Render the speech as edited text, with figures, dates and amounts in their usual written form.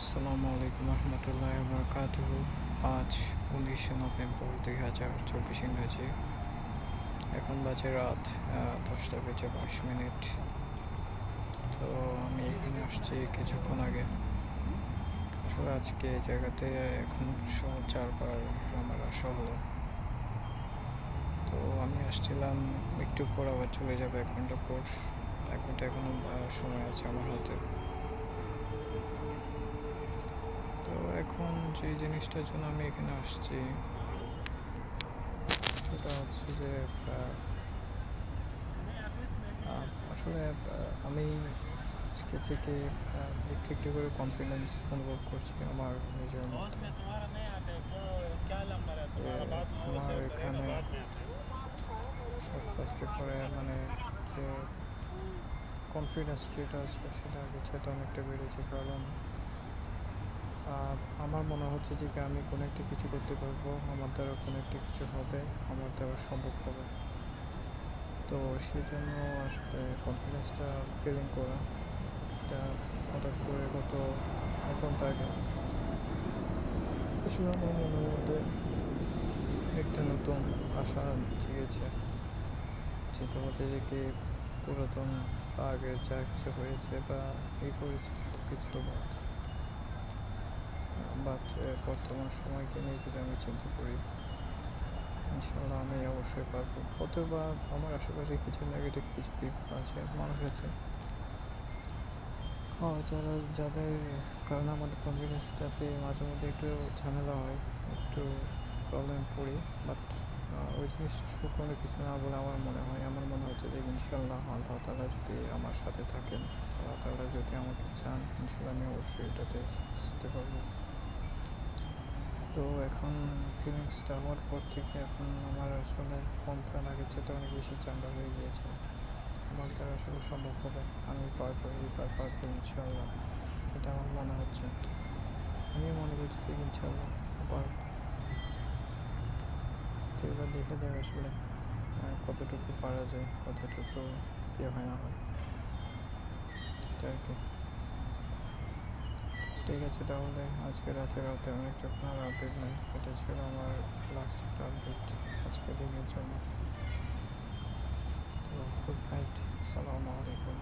আসসালামু আলাইকুম রহমতুল্লাহ বরকাতুহ। আজ 19শে নভেম্বর 2024 ইংরেজি। এখন বাজে রাত 10টা বেজে 22 মিনিট। তো আমি এখানে আসছি কিছুক্ষণ আগে। আসলে আজকে এই জায়গাতে এখন 4বার আমার আসা হলো। তো আমি আসছিলাম একটু পর, আবার চলে যাবে 1 ঘন্টা পর। 1 ঘন্টা এখনো সময় আছে আমার হাতে। তো এখন যে জিনিসটার জন্য আমি এখানে আসছি সেটা হচ্ছে যে আসলে আমি আজকে থেকে একটু একটু করে কনফিডেন্স অনুভব করছি আমার নিজের মধ্যে। আমার এখানে আস্তে আস্তে করে মানে যে কনফিডেন্স যেটা আছে সেটা আগের চাইতে অনেকটা বেড়েছে। কারণ আমার মনে হচ্ছে যে আমি কোনো একটা কিছু করতে পারবো, আমার দ্বারা কোনো একটা কিছু হবে, আমার দ্বারা সম্ভব হবে। তো সেই জন্য আসলে কনফিডেন্সটা ফিলিং করা এটা হঠাৎ করে গত 1 ঘন্টা আগে আসলে আমার মনের মধ্যে একটা নতুন আশা জেগেছে। চিন্তা করছে যে কি পুরাতন বা আগের যা কিছু হয়েছে বা করেছে সব কিছু বাট বর্তমান সময়কে নিয়ে যদি আমি চিন্তা করি, ইনশাল্লাহ আমি অবশ্যই পারবো। হয়তো বা আমার আশেপাশে কিছু নেগেটিভ কিছু পিপল আছে, মানুষ আছে যাদের কারণে আমার কনফিডেন্সটাতে মাঝে মধ্যে একটু ঝামেলা হয়, একটু প্রবলেম পড়ি। বাট ওই জিনিসটা শুরু কোনো কিছু না বলে আমার মনে হচ্ছে যে ইনশাল্লাহ আল্লাহ তাআলা যদি আমার সাথে থাকেন, আল্লাহ তাআলা যদি আমাকে চান, ইনশাল্লাহ আমি অবশ্যই এটাতে সাকসেস হতে পারবো। তো এখন ফিলিংসটা হওয়ার পর থেকে এখন আমার আসলে মন প্রাণ আগের চেয়ে অনেক বেশি চাঙ্গা হয়ে গিয়েছে। আমার দ্বারা আসলে সম্ভব হবে, আমি পারবো, এইবার পারবো ইনশাল্লাহ। এটা আমার মনে হচ্ছে, আমি মনে করছি যে ইনশাল্লাহ পারবো। তো এবার দেখা যায় আসলে কতটুকু পারা যায়, কতটুকু হয় না হয়, এটা আর কি। ঠিক আছে, তাহলে আজকে রাতে অনেকটা আপনার আপডেট নেই। এটা ছিল আমার লাস্ট একটা আপডেট আজকের দিনের জন্য। তো গুড নাইট, আসসালামু আলাইকুম।